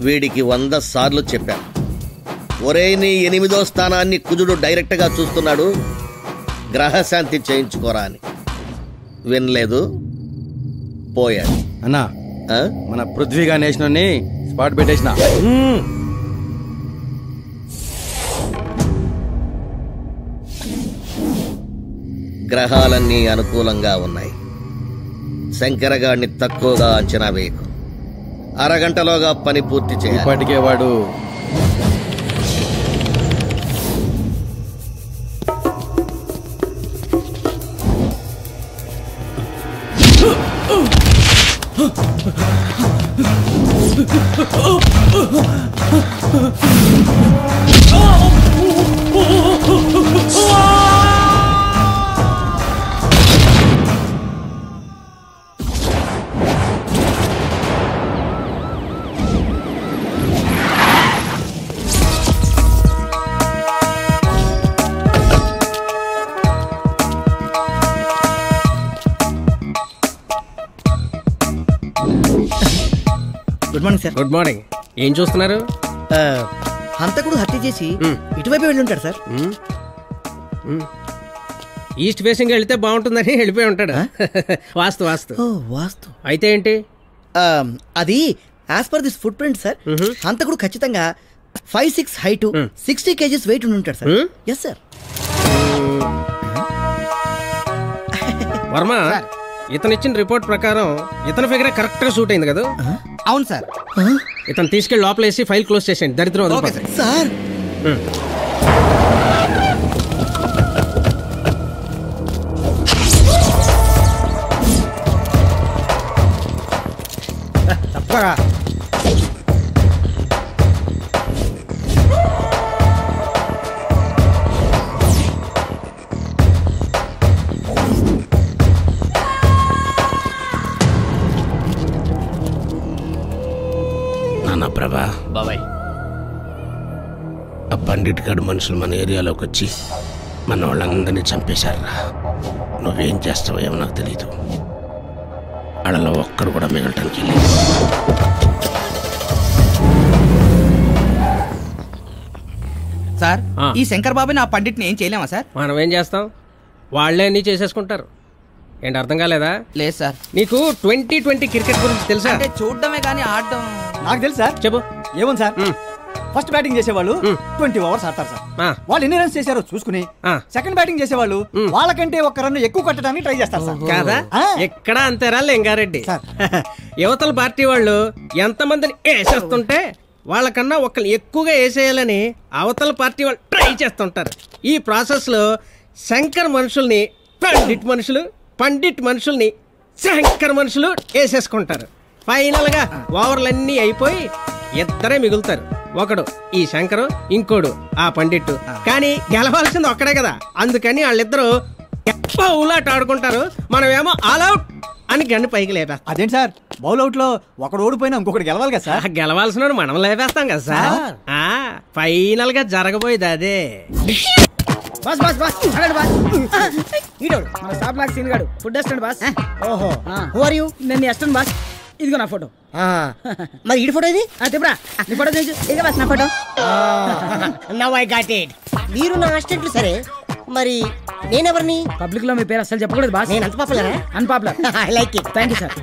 వీడికి 100 సార్లు చెప్పాను, ఒరేయ్ నీ 8వ స్థానాన్ని కుజుడు డైరెక్ట్ గా చూస్తున్నాడు, గ్రహశాంతి చేయించుకోరా అని. వినలేదు, పోయాడు. అన్నా మన పృథ్వీగా నేషనల్ని స్పాట్ పెట్టేసిన. గ్రహాలన్నీ అనుకూలంగా ఉన్నాయి. శంకరగాడిని తక్కువగా అంచనా వేయకు. అరగంటలోగా పని పూర్తి చేయాలి. ఇప్పటికే వాడు good morning sir. Good morning. ఏం చూస్తున్నారు? హంతకుడు హత్య చేసి ఇటువైపు వెళ్ళి ఉంటాడు సార్. ఈస్ట్ ఫేసింగ్ వెళ్తే బాగుంటుందని వెళ్ళిపోయి ఉంటాడు. వాస్తు వాస్తు వాస్తు అయితే ఏంటి అది as per this foot print sir. హంతకుడు ఖచ్చితంగా 5'6" హైట్, 60 kgs వెయిట్ ఉండి ఉంటాడు సార్. Yes sir. వర్మ, ఇతను ఇచ్చిన రిపోర్ట్ ప్రకారం ఇతని ఫిగరే కరెక్ట్ గా సూట్ అయింది కదా? అవును సార్. ఇతను తీసుకెళ్లి లోపలేసి ఫైల్ క్లోజ్ చేసేయండి. దరిద్రం సార్. తప్పగా ప్రభా బాబాయ్, ఆ పండిట్ గడు మనుషులు మన ఏరియాలోకి వచ్చి మన వాళ్ళందరినీ చంపేశారా. నువ్వేం చేస్తావో ఏమో నాకు తెలీదు. వాళ్ళలో ఒక్కడు కూడా మిగలటానికి లేదు. సార్, ఈ శంకర్ బాబుని ఆ పండిట్ని ఏం చేయలేమా సార్? మనం ఏం చేస్తాం, వాళ్ళే అన్ని చేసేసుకుంటారు. ఏంటి అర్థం కాలేదా? లేదు సార్. నీకు 2020 క్రికెట్ గురించి తెలుసా? అంటే చూడడమే కానీ ఆడడం నాకు తెలుసు సార్. చెప్పు. ఏముంది సార్, ఫస్ట్ బ్యాటింగ్ చేసేవాళ్ళు 20 ఓవర్స్ ఆడతారు సార్. వాళ్ళు ఎన్ని రన్స్ చేశారో చూసుకుని సెకండ్ బ్యాటింగ్ చేసేవాళ్ళు వాళ్ళకంటే 1 రన్ ఎక్కువ కొట్టడానికి ట్రై చేస్తారు సార్. కాదా? ఎక్కడ అంతేరా లింగారెడ్డి. యువతల పార్టీ వాళ్ళు ఎంతమందిని వేసేస్తుంటే వాళ్ళకన్నా ఒకళ్ళు ఎక్కువగా వేసేయాలని అవతల పార్టీ వాళ్ళు ట్రై చేస్తుంటారు. ఈ ప్రాసెస్ లో శంకర్ మనుషుల్ని పండిట్ మనుషులు, పండిట్ మనుషుల్ని శంకర్ మనుషులు వేసేసుకుంటారు. ఫైనల్ గా ఓవర్లన్నీ అయిపోయి ఇద్దరే మిగులుతారు. ఒకడు ఈ శంకరు, ఇంకోడు ఆ పండిట్టు. కానీ గెలవాల్సింది ఒక్కడే కదా, అందుకని వాళ్ళిద్దరూ ఊలాట ఆడుకుంటారు. మనమేమో ఆల్ అవుట్ అని గన్ను పైకి లేపేస్తాం. అదేంటి సార్, బౌల్ అవుట్ లో ఒకడు ఓడిపోయినా ఇంకొకటి గెలవాలి కదా సార్? గెలవాల్సిన మనం లేపేస్తాం కదా సార్. ఫైనల్ గా జరగబోయేది అదే. బాస్ బాస్ బాస్ అడగండి బాస్. ఈడోడు మన స్టాప్ లాక్ సీన్ గాడు, ఫుడ్ అసిస్టెంట్ బాస్. ఓహో, హూ ఆర్ యు? నేను అసిస్టెంట్ బాస్. ఇదిగో నా ఫోటో. మరి ఈ ఫోటో ఇది చెప్పరా? నీ ఫోటో తెలుసు. ఇదిగో బాస్ నా photo. Now I got it. మీరు నా అసిస్టెంట్లు సరే, మరి నేనెవరిని? పబ్లిక్ లో మీ పేరు అసలు చెప్పకూడదు బాస్. నేను అంత పాపులరా? Unpopular. I like it. Thank you sir.